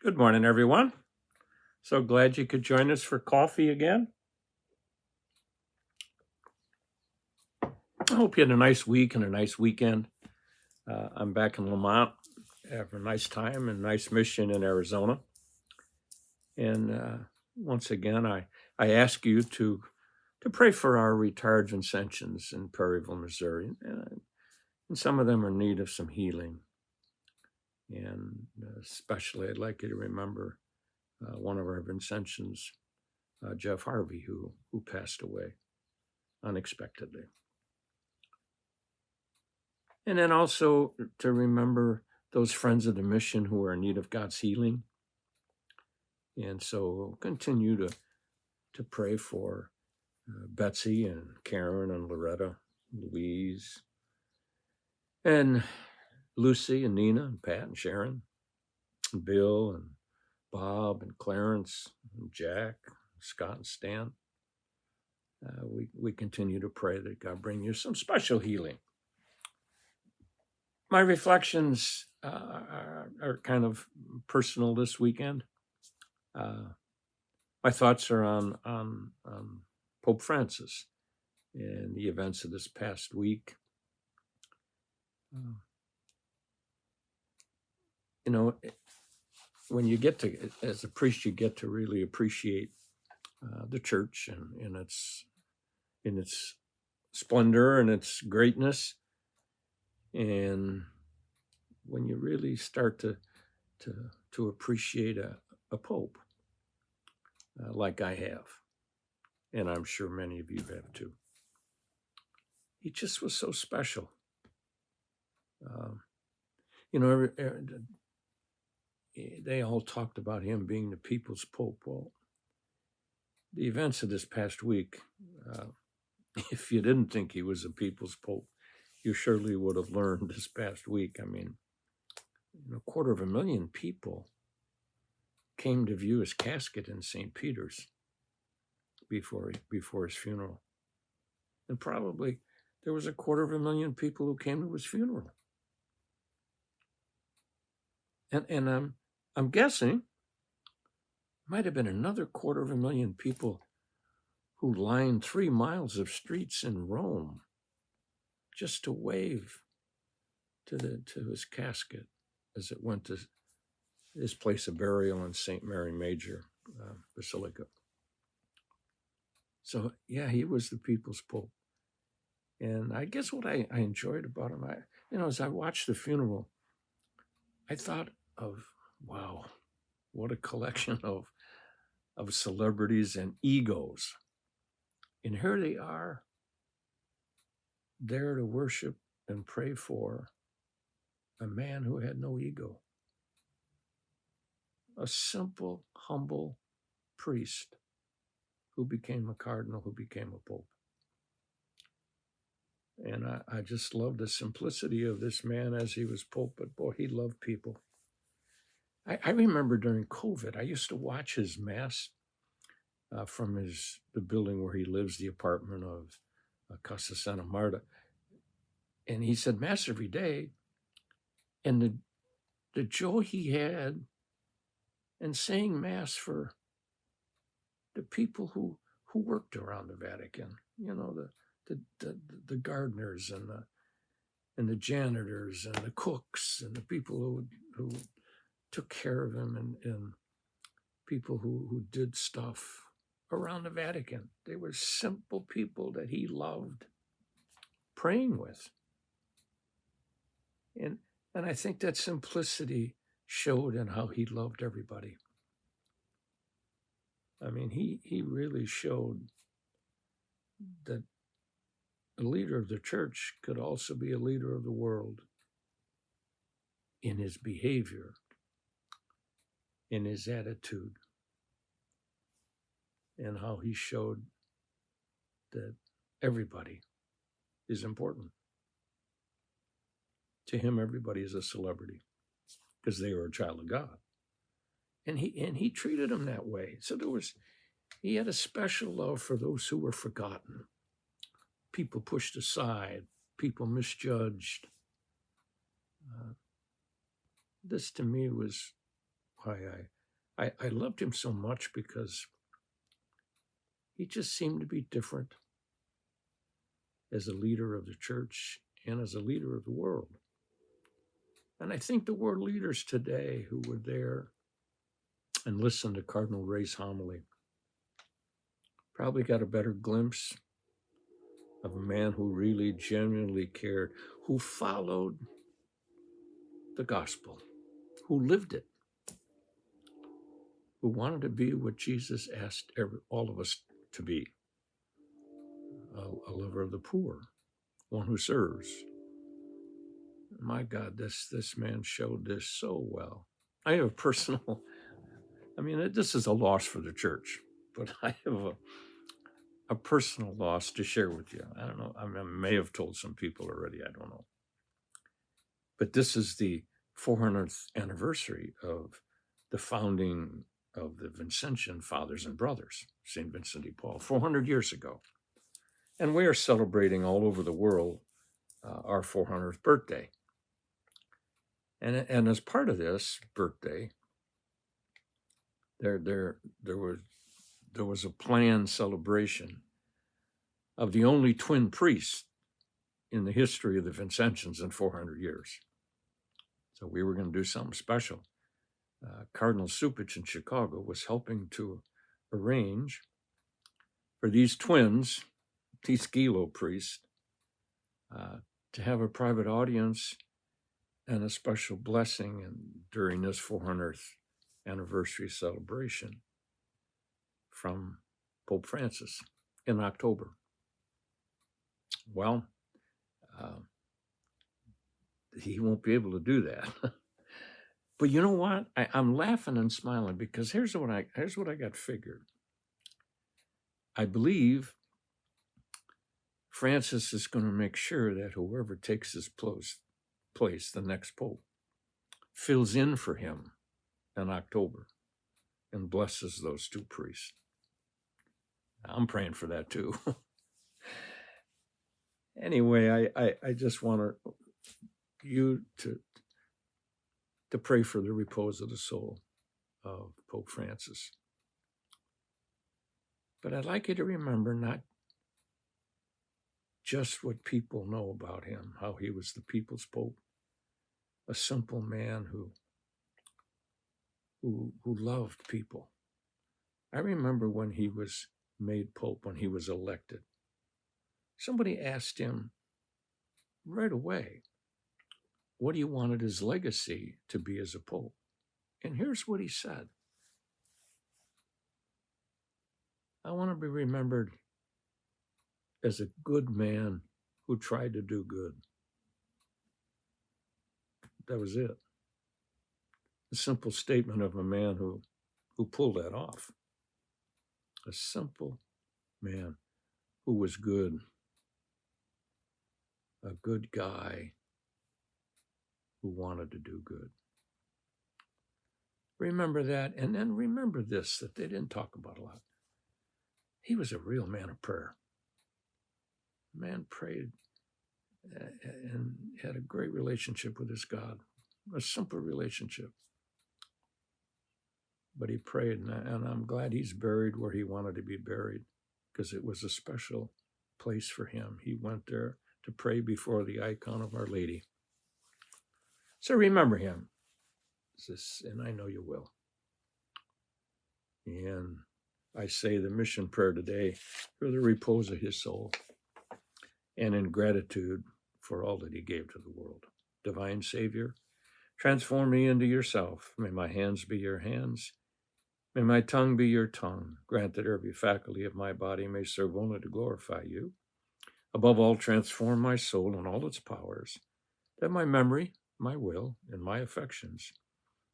Good morning, everyone. So glad you could join us for coffee again. I hope you had a nice week and a nice weekend. I'm back in Lamont after a nice time and nice mission in Arizona. And once again, I ask you to pray for our retired Vincentians in Perryville, Missouri. And some of them are in need of some healing. And especially, I'd like you to remember one of our Vincentians, Jeff Harvey, who passed away unexpectedly. And then also to remember those friends of the mission who are in need of God's healing. And so we'll continue to pray for Betsy and Karen and Loretta, Louise, and Lucy and Nina and Pat and Sharon, and Bill and Bob and Clarence and Jack, Scott and Stan. We continue to pray that God bring you some special healing. My reflections are kind of personal this weekend. My thoughts are on Pope Francis and the events of this past week. When you get to, as a priest, you get to really appreciate the church and in its splendor and its greatness. And when you really start to appreciate a pope, like I have, and I'm sure many of you have too, he just was so special. They all talked about him being the people's pope. Well, the events of this past week, if you didn't think he was a people's pope, you surely would have learned this past week. I mean, 250,000 people came to view his casket in St. Peter's before his funeral. And probably there was 250,000 people who came to his funeral. And I'm guessing might have been another 250,000 people who lined 3 miles of streets in Rome just to wave to his casket as it went to his place of burial in St. Mary Major Basilica. So yeah, he was the people's pope. And I guess what I enjoyed about him, as I watched the funeral, I thought of, wow, what a collection of celebrities and egos. And here they are, there to worship and pray for a man who had no ego. A simple, humble priest who became a cardinal, who became a pope. And I just love the simplicity of this man as he was pope, but boy, he loved people. I remember during COVID, I used to watch his mass from the building where he lives, the apartment of Casa Santa Marta. And he said mass every day. And the joy he had in saying mass for the people who worked around the Vatican, the gardeners and the janitors and the cooks and the people who took care of him and people who did stuff around the Vatican. They were simple people that he loved praying with. And I think that simplicity showed in how he loved everybody. I mean, he really showed that a leader of the church could also be a leader of the world in his behavior, in his attitude, and how he showed that everybody is important. To him, everybody is a celebrity because they were a child of God. And he treated them that way. So he had a special love for those who were forgotten, people pushed aside, people misjudged. This to me was why I loved him so much, because he just seemed to be different as a leader of the church and as a leader of the world. And I think the world leaders today who were there and listened to Cardinal Ray's homily probably got a better glimpse of a man who really genuinely cared, who followed the gospel, who lived it, who wanted to be what Jesus asked all of us to be, a lover of the poor, one who serves. My God, this man showed this so well. I have a personal, this is a loss for the church, but I have a personal loss to share with you. I don't know, I may have told some people already, I don't know. But this is the 400th anniversary of the founding of the Vincentian Fathers and Brothers, St. Vincent de Paul, 400 years ago. And we are celebrating all over the world our 400th birthday. And as part of this birthday, there was a planned celebration of the only twin priest in the history of the Vincentians in 400 years. So we were going to do something special. Cardinal Supich in Chicago was helping to arrange for these twins, these Gielow priests, to have a private audience and a special blessing during this 400th anniversary celebration from Pope Francis in October. Well, he won't be able to do that. But you know what? I'm laughing and smiling, because here's what I got figured. I believe Francis is going to make sure that whoever takes his place, the next pope, fills in for him in October and blesses those two priests. I'm praying for that too. Anyway, I just want you to pray for the repose of the soul of Pope Francis. But I'd like you to remember not just what people know about him, how he was the people's pope, a simple man who loved people. I remember when he was made pope, when he was elected, somebody asked him right away, what he wanted his legacy to be as a pope. And here's what he said: I want to be remembered as a good man who tried to do good. That was it. A simple statement of a man who pulled that off. A simple man who was good. A good guy who wanted to do good. Remember that, and then remember this, that they didn't talk about a lot. He was a real man of prayer. Man prayed and had a great relationship with his God, a simple relationship. But he prayed, and I'm glad he's buried where he wanted to be buried, because it was a special place for him. He went there to pray before the icon of Our Lady. So remember him, and I know you will. And I say the mission prayer today for the repose of his soul, and in gratitude for all that he gave to the world. Divine Savior, transform me into yourself. May my hands be your hands. May my tongue be your tongue. Grant that every faculty of my body may serve only to glorify you. Above all, transform my soul and all its powers, that my memory, my will, and my affections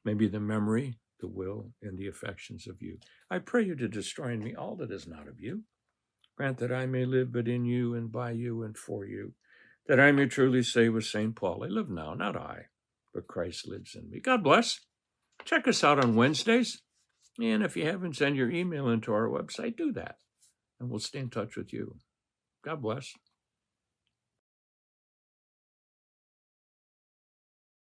may be the memory, the will, and the affections of you. I pray you to destroy in me all that is not of you. Grant that I may live but in you and by you and for you, that I may truly say with St. Paul, I live now, not I, but Christ lives in me. God bless. Check us out on Wednesdays. And if you haven't sent your email into our website, do that, and we'll stay in touch with you. God bless.